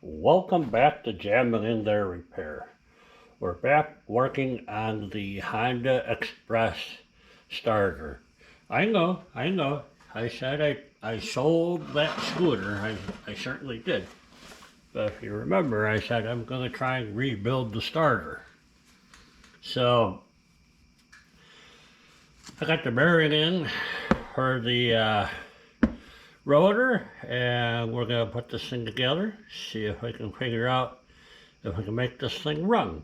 Welcome back to Jamming in There Repair. We're back working on the Honda Express starter. I know. I said I sold that scooter. I certainly did. But if you remember, I said I'm going to try and rebuild the starter. So I got the bearing in for the rotor, and we're going to put this thing together, see if we can figure out if we can make this thing run.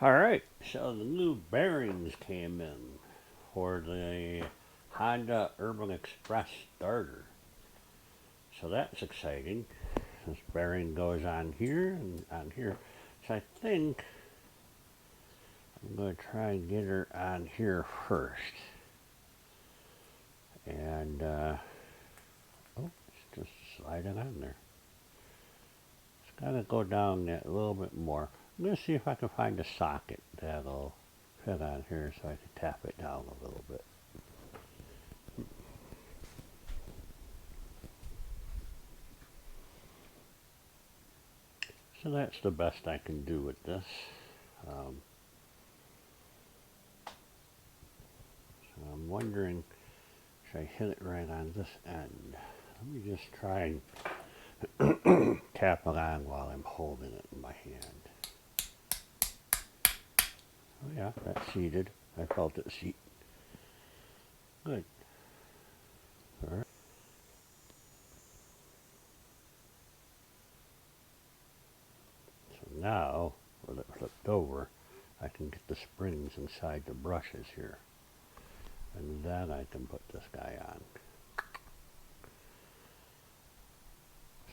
Alright, so the new bearings came in for the Honda Urban Express starter. So that's exciting. This bearing goes on here and on here. So I think I'm going to try and get her on here first. And, oh, it's just sliding on there. It's got to go down that a little bit more. I'm going to see if I can find a socket that'll fit on here so I can tap it down a little bit. So that's the best I can do with this. So I'm wondering, should I hit it right on this end? Let me just try and tap it on while I'm holding it in my hand. Oh yeah, that's seated. I felt it seat. Good. All right. So now, with it flipped over, I can get the springs inside the brushes here. And then I can put this guy on.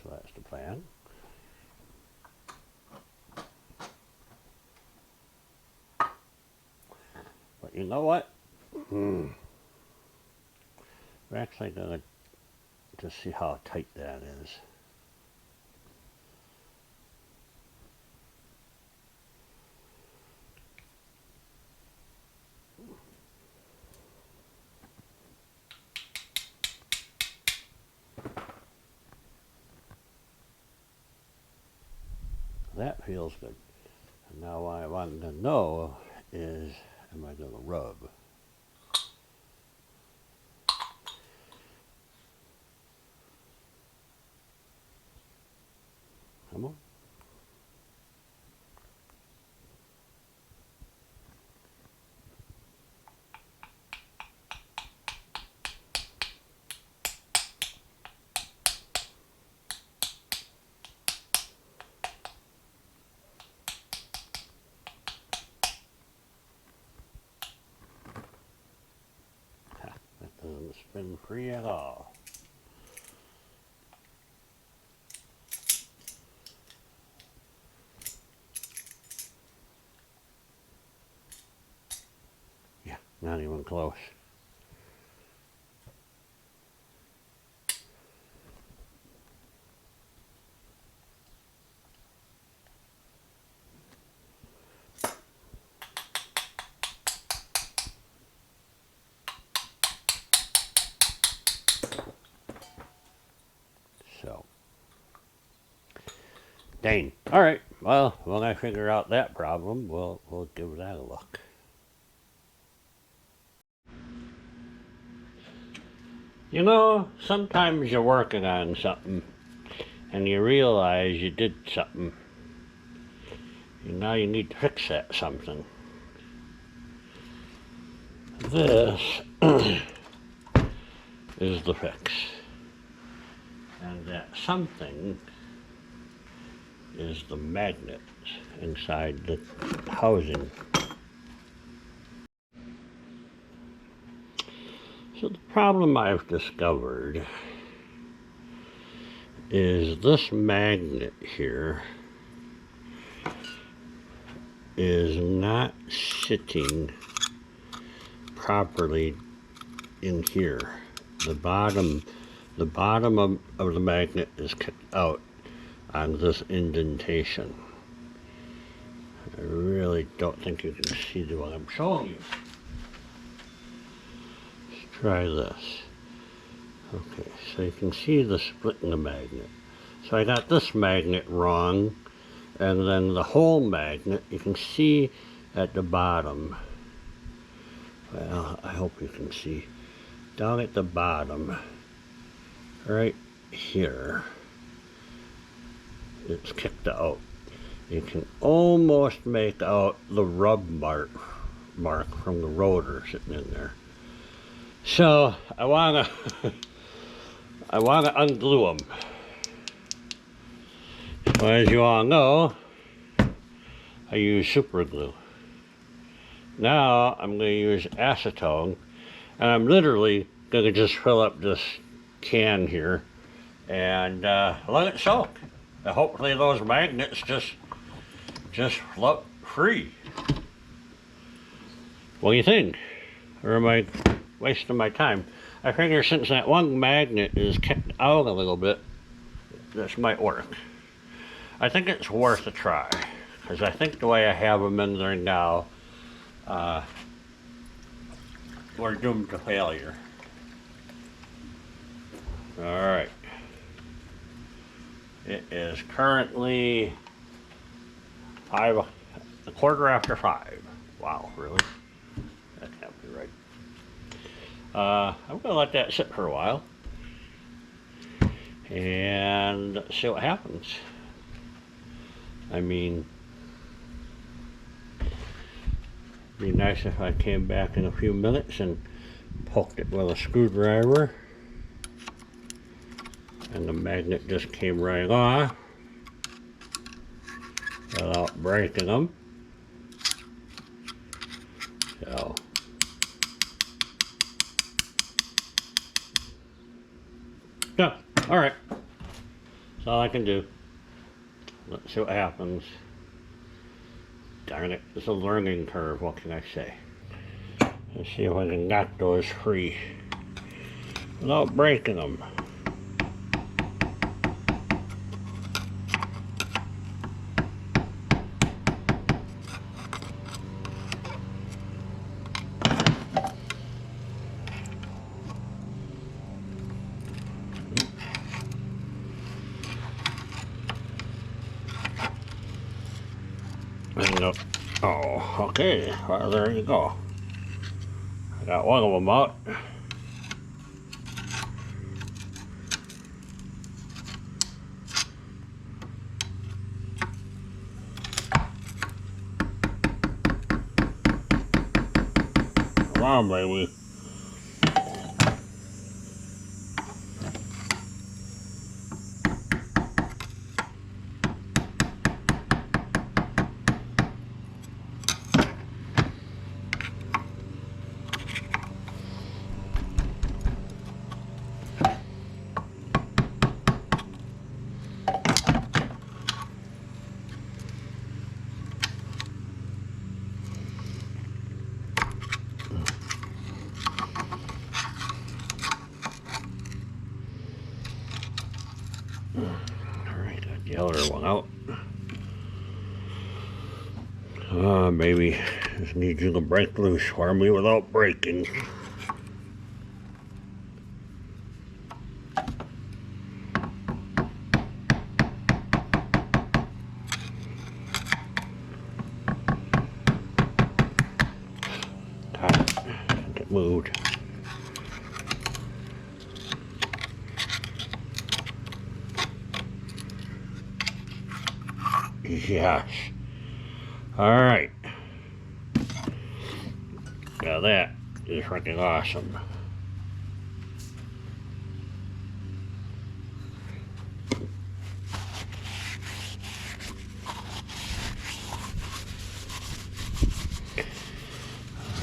So that's the plan. But you know what? We're actually going to just see how tight that is. That feels good. And now what I want to know is, am I going to rub? Come on. That doesn't spin free at all. Yeah, not even close. So, dang. All right. Well, when I figure out that problem, we'll give that a look. You know, sometimes you're working on something and you realize you did something. And now you need to fix that something. This is the fix. And that something is the magnet inside the housing. So the problem I've discovered is this magnet here is not sitting properly in here. The bottom of the magnet is kicked out on this indentation. I really don't think you can see what I'm showing you. try this. Okay, so you can see the split in the magnet. So I got this magnet wrong, and then the whole magnet you can see at the bottom. Well, I hope you can see. Down at the bottom, right here, it's kicked out. You can almost make out the rub mark from the rotor sitting in there. So I wanna unglue them. Well, as you all know, I use super glue. Now I'm going to use acetone, and I'm literally going to just fill up this can here and let it soak. And hopefully those magnets just float free. What do you think? Or am I wasting my time? I figure since that one magnet is kicked out a little bit, this might work. I think it's worth a try, because I think the way I have them in there now, we're doomed to failure. Alright. It is currently 5:15. Wow, really? That can't be right. I'm going to let that sit for a while and see what happens. I mean, it'd be nice if I came back in a few minutes and poked it with a screwdriver and the magnet just came right off without breaking them. So yeah, alright. That's all I can do. Let's see what happens. Darn it, it's a learning curve, what can I say? Let's see if I can knock those free without breaking them. Oh, okay. Well, there you go. I got one of them out. Come on, baby. Alright, got the other one out. Maybe just need you to break loose for me without breaking. Get moved. Yes. Alright. Now that is freaking awesome.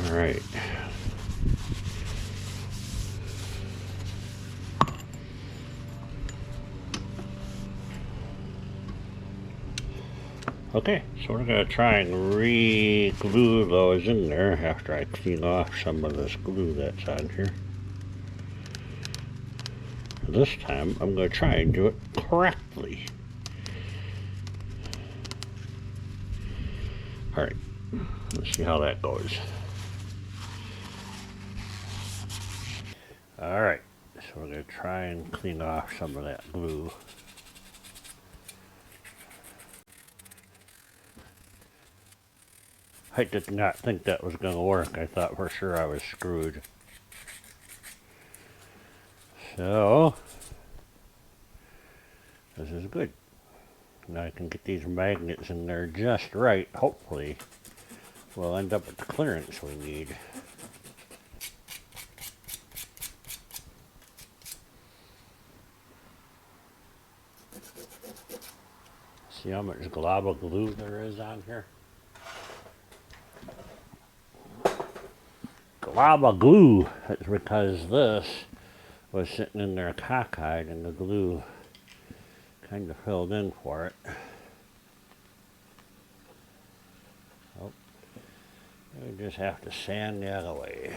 Alright. Okay, so we're going to try and re-glue those in there after I clean off some of this glue that's on here. This time, I'm going to try and do it correctly. Alright, let's see how that goes. Alright, so we're going to try and clean off some of that glue. I did not think that was going to work. I thought for sure I was screwed. So, this is good. Now I can get these magnets in there just right. Hopefully, we'll end up with the clearance we need. See how much glob of glue there is on here? Glob of glue! That's because this was sitting in there cockeyed and the glue kind of filled in for it. Oh, we just have to sand that away.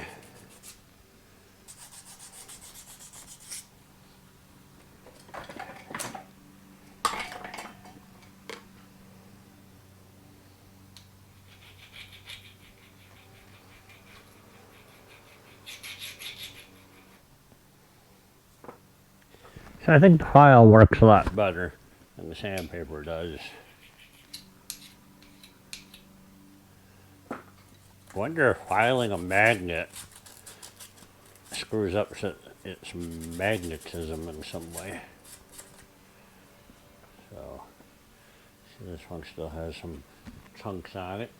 So I think the file works a lot better than the sandpaper does. I wonder if filing a magnet screws up its magnetism in some way. So, see, this one still has some chunks on it.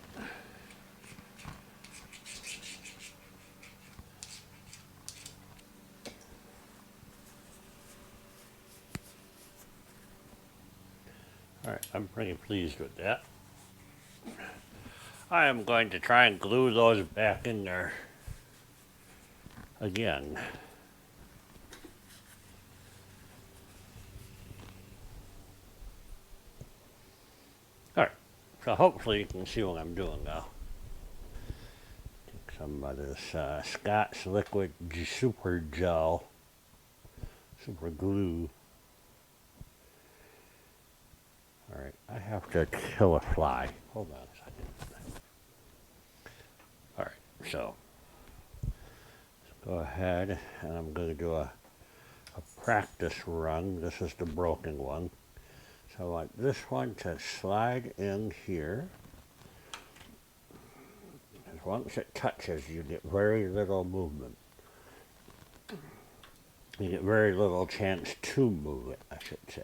Alright, I'm pretty pleased with that. I am going to try and glue those back in there again. Alright, so hopefully you can see what I'm doing now. Take some of this Scotch Liquid Super Gel, Super Glue. Alright, I have to kill a fly. Hold on a second. Alright, so let's go ahead and I'm going to do a practice run. This is the broken one. So I want this one to slide in here. And once it touches, you get very little movement. You get very little chance to move it, I should say.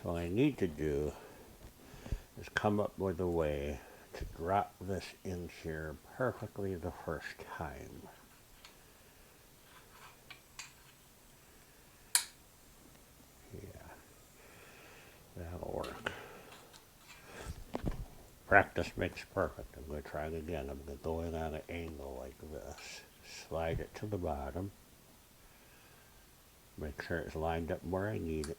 So what I need to do is come up with a way to drop this in here perfectly the first time. Yeah, that'll work. Practice makes perfect. I'm going to try it again. I'm going to go in on an angle like this. Slide it to the bottom. Make sure it's lined up where I need it.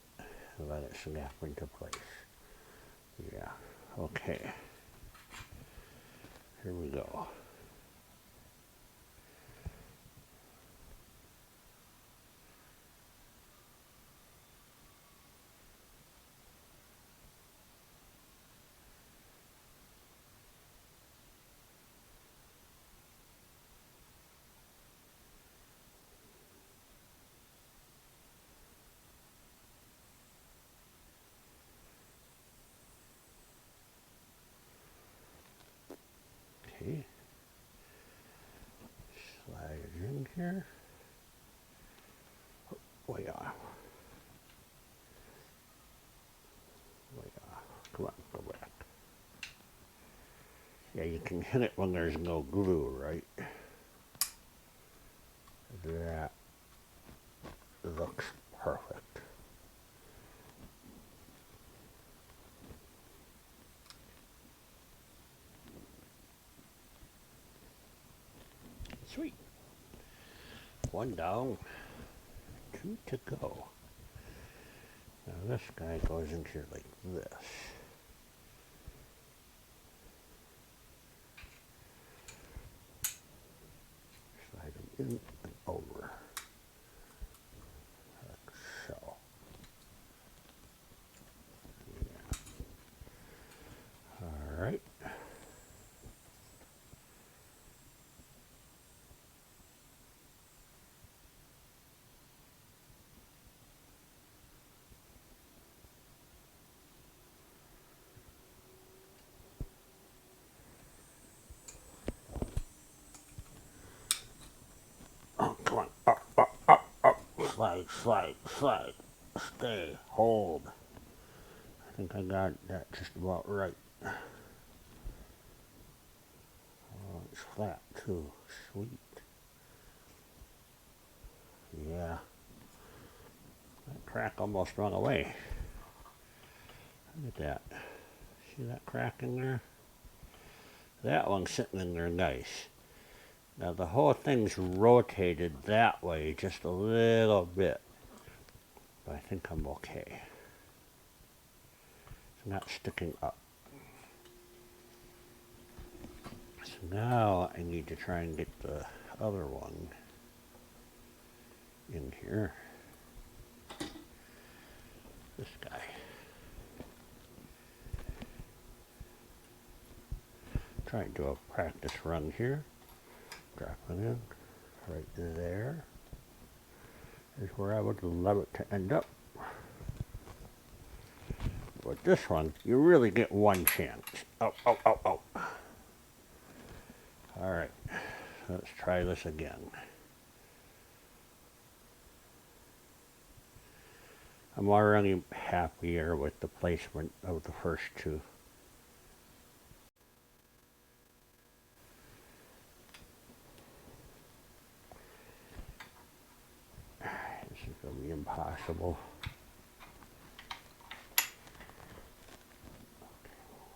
And let it snap into place. Yeah, okay. Here we go. Okay. Slide it in here. Way off. Way off. Come on, go back. Yeah, you can hit it when there's no glue, right? That looks perfect. Sweet. One down, two to go. Now this guy goes in here like this. Slide him in and over. Like so. Yeah. All right. slide, slide, slide. Stay, hold. I think I got that just about right. Oh, it's flat too. Sweet. Yeah. That crack almost went away. Look at that. See that crack in there? That one's sitting in there nice. Now the whole thing's rotated that way just a little bit. But I think I'm okay. It's not sticking up. So now I need to try and get the other one in here. This guy. Try and do a practice run here. Drop it in. Right there. Is where I would love it to end up. With this one, you really get one chance. Oh, oh, oh, oh. Alright, let's try this again. I'm already happier with the placement of the first two. This is going to be impossible.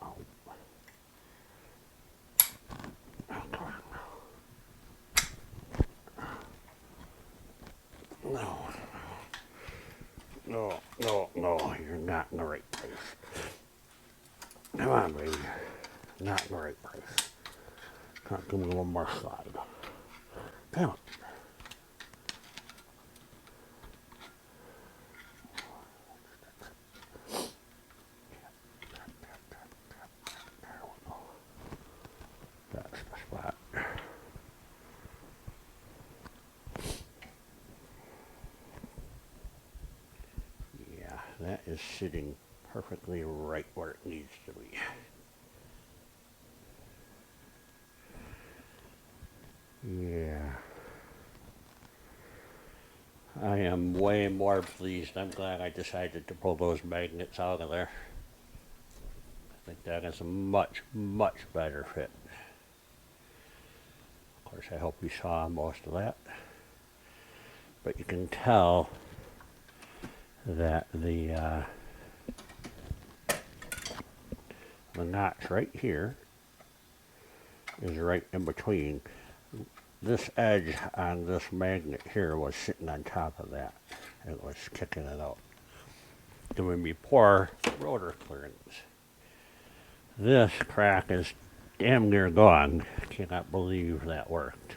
Oh. No. No, no, no, you're not in the right place. Come on, baby. Not in the right place. Come on, give me one more slide. Come on. That's the spot. That is sitting perfectly right where it needs to be. Yeah. I am way more pleased. I'm glad I decided to pull those magnets out of there. I think that is a much, much better fit. Of course, I hope you saw most of that. But you can tell that the notch right here is right in between. This edge on this magnet here was sitting on top of that. It was kicking it out, giving me poor rotor clearance. This crack is damn near gone. I cannot believe that worked.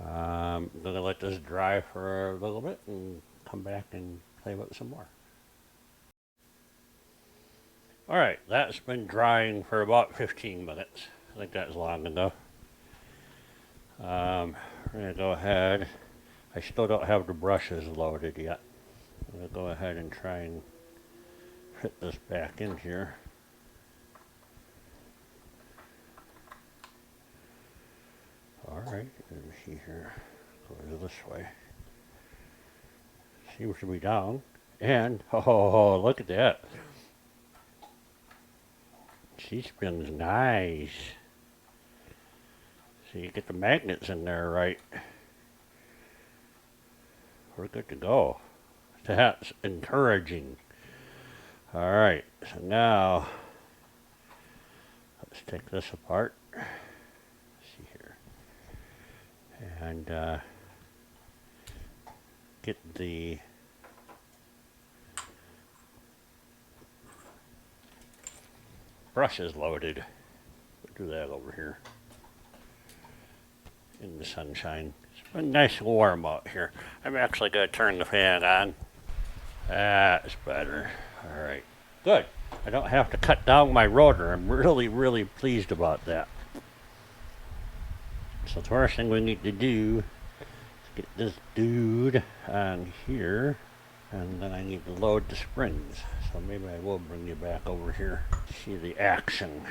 I'm going to let this dry for a little bit and come back and play with it some more. Alright, that's been drying for about 15 minutes. I think that's long enough. We're going to go ahead. I still don't have the brushes loaded yet. I'm going to go ahead and try and fit this back in here. Alright, let me see here. Go this way. Seems to be down. And, oh, look at that. She spins nice. So you get the magnets in there right. We're good to go. That's encouraging. Alright, so now let's take this apart. And get the brushes loaded. We'll do that over here in the sunshine. It's been nice and warm out here. I'm actually going to turn the fan on. That's better. All right, good. I don't have to cut down my rotor. I'm really, really pleased about that. So the first thing we need to do is get this dude on here, and then I need to load the springs. So maybe I will bring you back over here to see the action.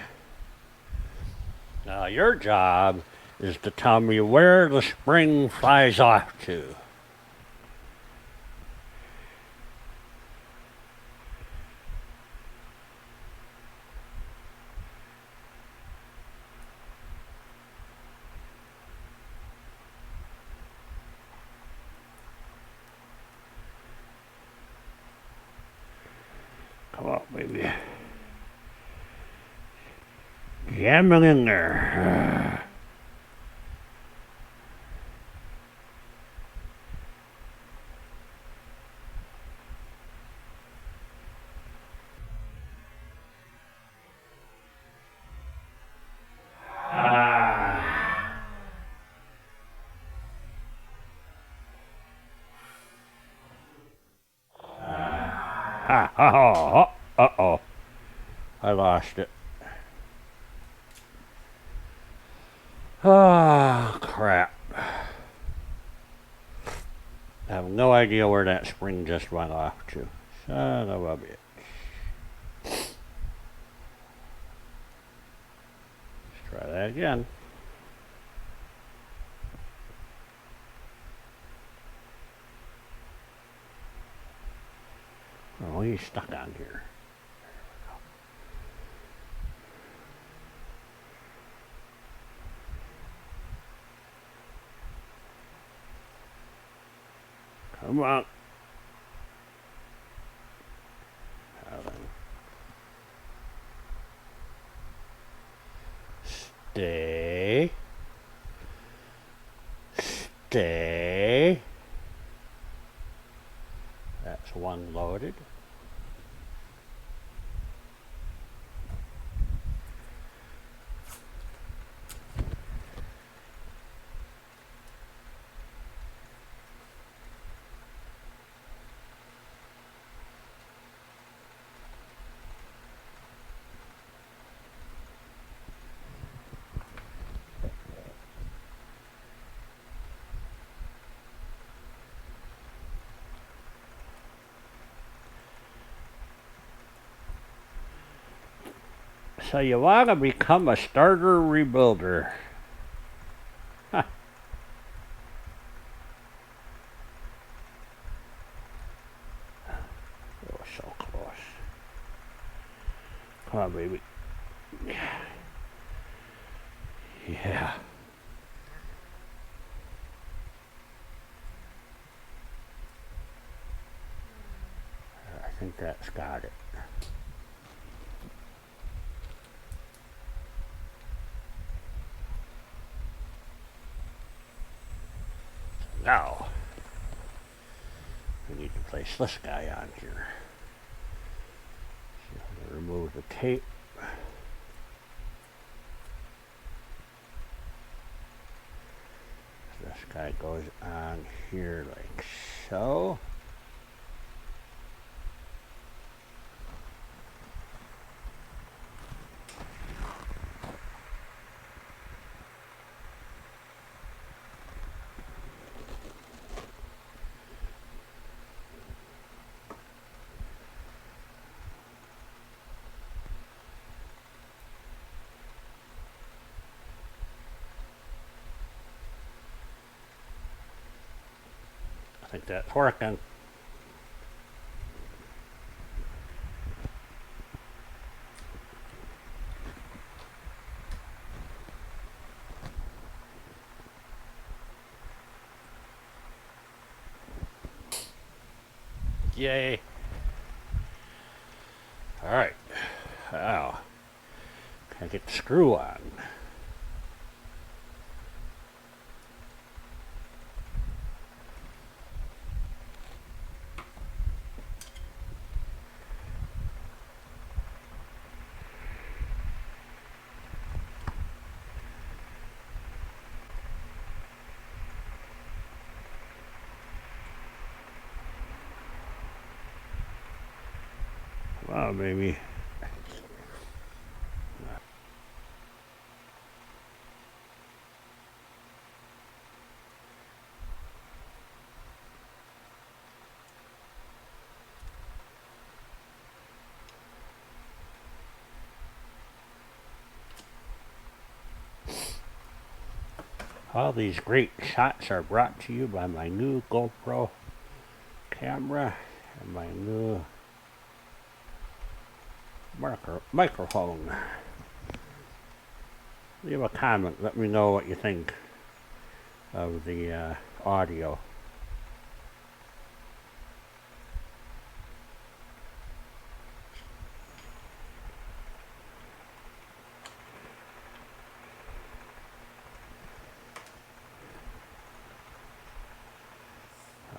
Now your job is to tell me where the spring flies off to. Come on, baby. Jamming in there. Uh-oh. I lost it. Ah, crap. I have no idea where that spring just went off to. Son of a bitch. Let's try that again. Oh, he's stuck on here. Come on. Stay. Stay. That's one loaded. So you want to become a starter rebuilder. Huh. Oh, so close. Come on, baby. Yeah. I think that's got it. Now, we need to place this guy on here. So I'm going to remove the tape. This guy goes on here like so. I think that's working. Yay. All right. Now, can I get the screw on? Wow, baby. All these great shots are brought to you by my new GoPro camera and my new microphone. Leave a comment. Let me know what you think of the audio.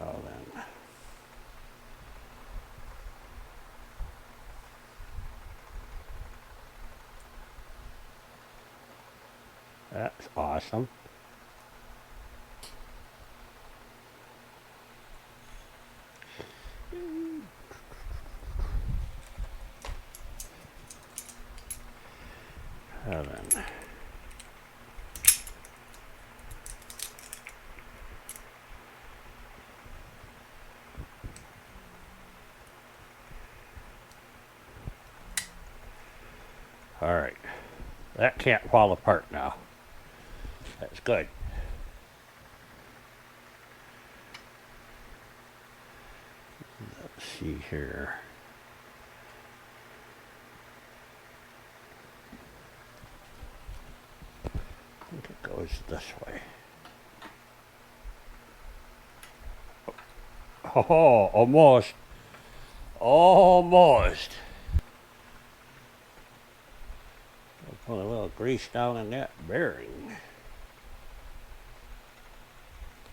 Oh, then. That's awesome. Oh, then. All right. That can't fall apart now. That's good. Let's see here. I think it goes this way. Oh, almost. Almost. I'll put a little grease down in that bearing.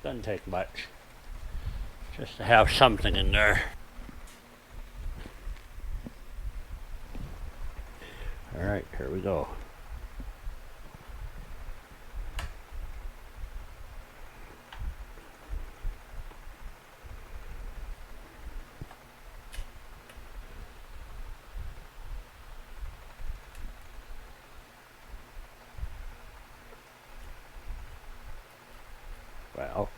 Doesn't take much. Just to have something in there. All right, here we go. Well,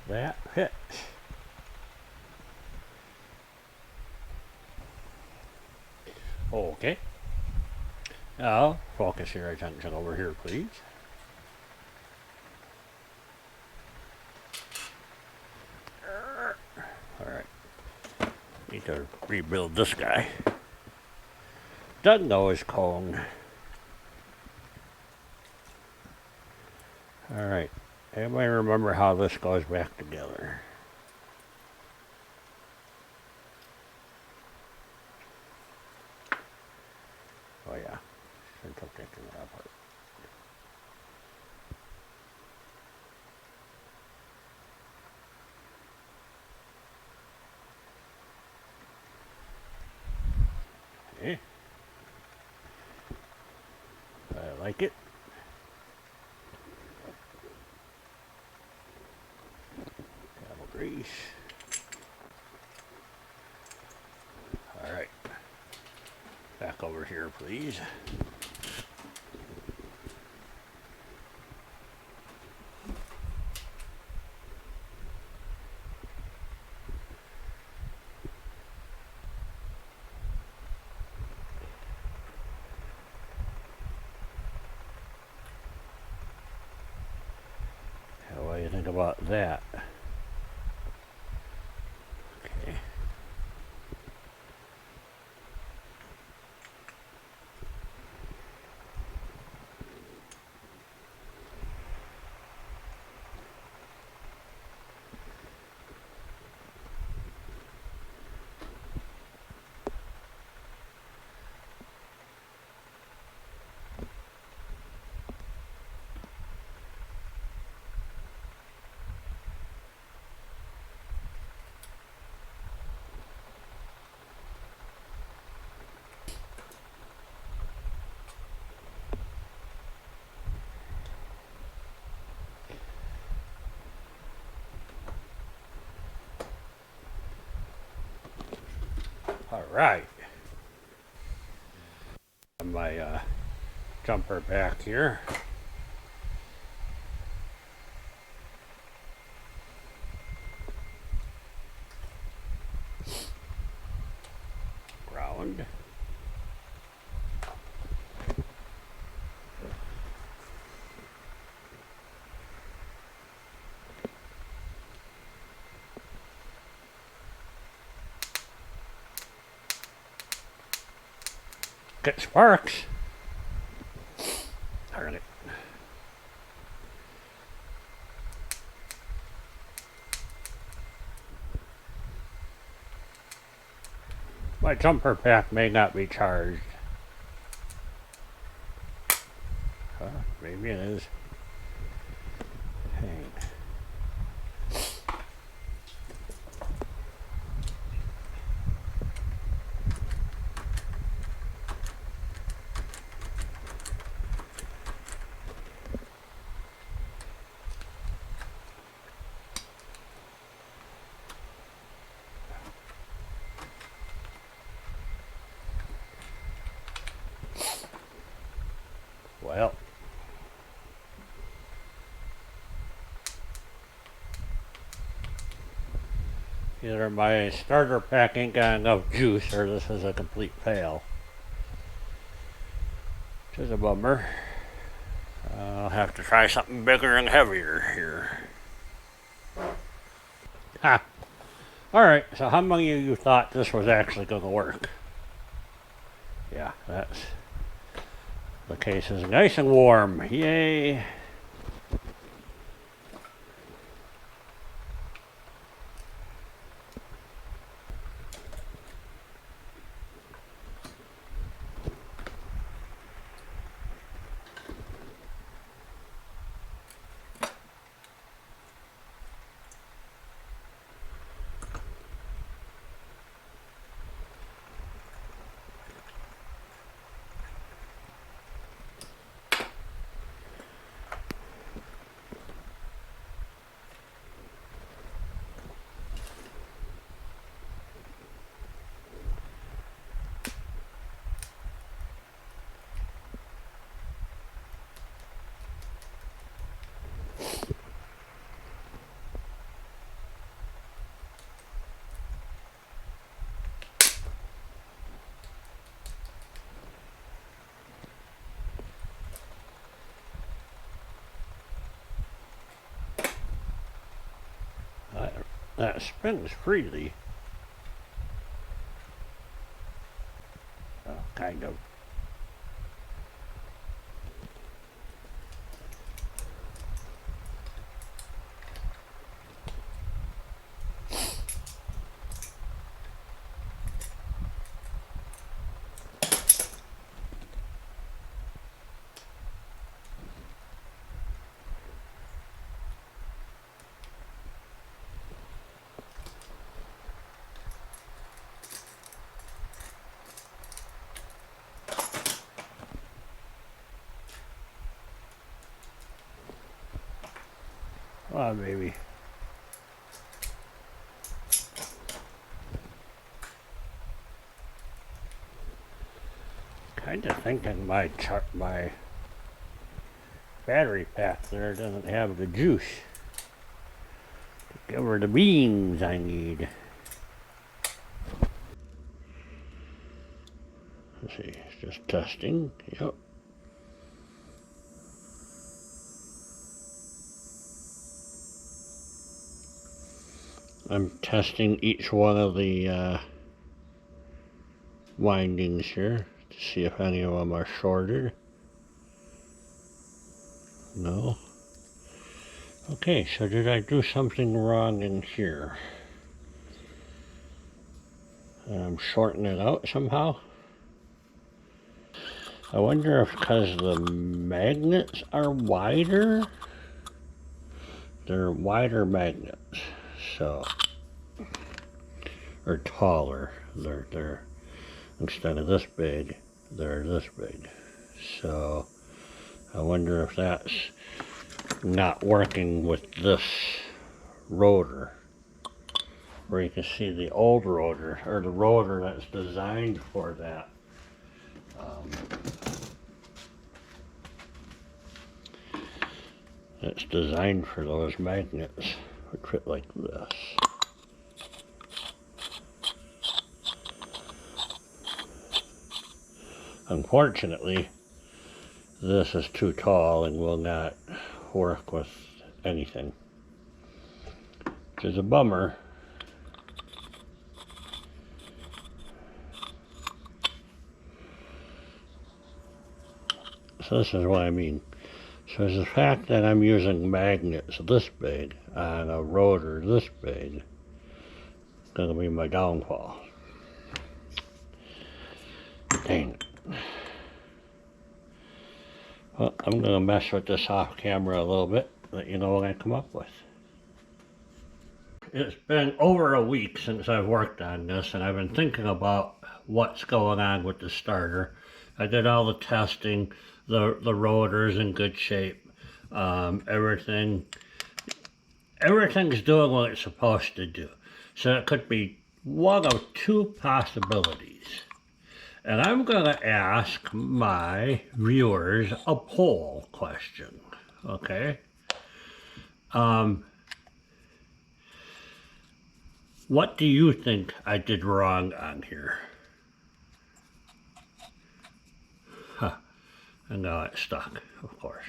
that fits. Okay. Now, focus your attention over here, please. All right. Need to rebuild this guy. Doesn't know his cone. All right. Everybody remember how this goes back together. Oh yeah. Shouldn't have taken that apart. Okay. I like it. Cattle grease. All right. Back over here, please. What do you think about that? Okay. All right. My jumper back here. Ground. Get sparks. Darn it. My jumper pack may not be charged. Maybe it is. Hang. Well, either my starter pack ain't got enough juice or this is a complete fail. Which is a bummer. I'll have to try something bigger and heavier here. Ha! Alright, so how many of you thought this was actually going to work? Yeah, that's... The case is nice and warm. Yay! That spins freely. Kind of. Oh, baby. Kind of thinking my battery pack there doesn't have the juice to give her the beans I need. Let's see, it's just testing. Yep. I'm testing each one of the windings here to see if any of them are shorted. No. Okay, so did I do something wrong in here? I'm shorting it out somehow. I wonder if because the magnets are wider, they're wider magnets, so, or taller. They're instead of this big, they're this big. So I wonder if that's not working with this rotor, where you can see the old rotor, or the rotor that's designed for that. It's designed for those magnets, which fit like this. Unfortunately, this is too tall and will not work with anything, which is a bummer. So this is what I mean. So it's the fact that I'm using magnets this big on a rotor this big gonna be my downfall. Dang it. Well, I'm gonna mess with this off camera a little bit, let you know what I come up with. It's been over a week since I've worked on this, and I've been thinking about what's going on with the starter. I did all the testing, the rotor's in good shape, everything's doing what it's supposed to do. So it could be one of two possibilities. And I'm gonna ask my viewers a poll question, okay? What do you think I did wrong on here? Huh, and now it's stuck, of course.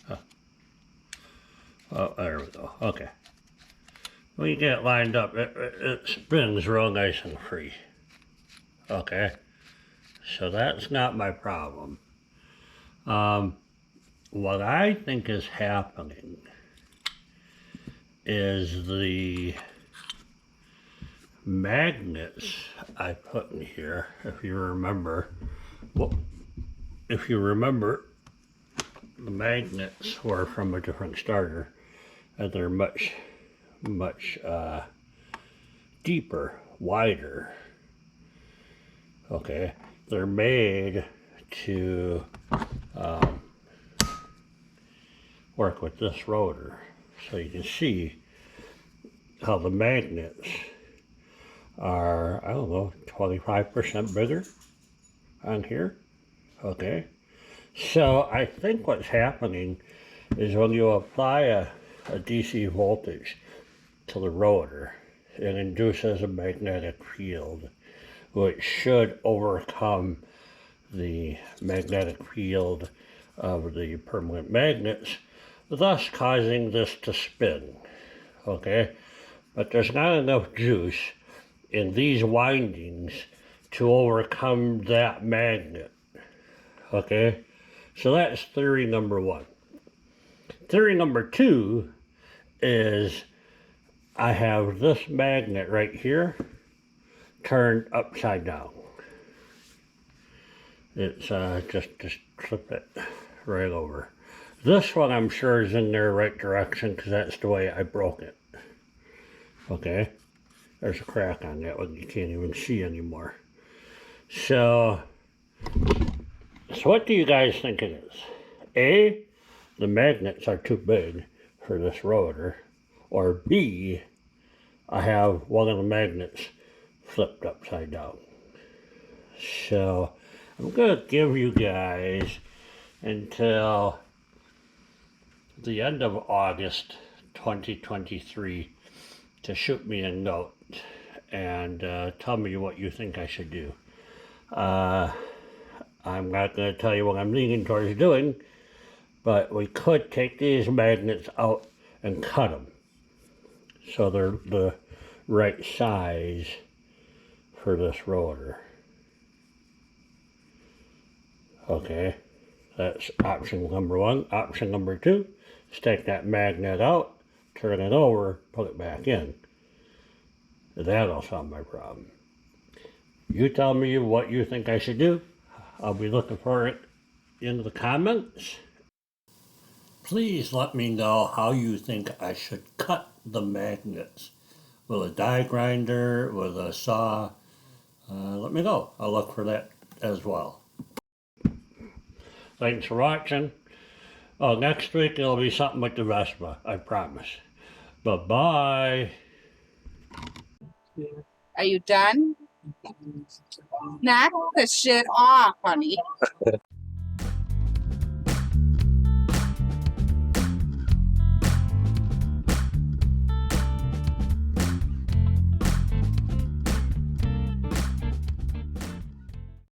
Huh. Oh, there we go, okay. When you get it lined up, it spins real nice and free. Okay, so that's not my problem. What I think is happening is the magnets I put in here, if you remember, the magnets were from a different starter, and they're much deeper, wider. Okay, they're made to work with this rotor. So you can see how the magnets are, I don't know, 25% bigger on here. Okay, so I think what's happening is when you apply a DC voltage to the rotor, it induces a magnetic field which should overcome the magnetic field of the permanent magnets, thus causing this to spin. Okay, but there's not enough juice in these windings to overcome that magnet. Okay, so that's theory number one. Theory number two is I have this magnet right here turned upside down. It's just flip it right over. This one I'm sure is in the right direction because that's the way I broke it. Okay, there's a crack on that one you can't even see anymore. So what do you guys think it is? A, the magnets are too big for this rotor, or B, I have one of the magnets flipped upside down. So I'm going to give you guys until the end of August 2023 to shoot me a note and tell me what you think I should do. I'm not going to tell you what I'm leaning towards doing, but we could take these magnets out and cut them so they're the right size for this rotor. Okay, that's option number one. Option number two is take that magnet out, turn it over, put it back in. That'll solve my problem. You tell me what you think I should do. I'll be looking for it in the comments. Please let me know how you think I should cut the magnets. With a die grinder, with a saw. Let me know. I'll look for that as well. Thanks for watching. Oh, next week it'll be something with the Vespa, I promise. Bye-bye. Are you done? Knock the shit off, honey.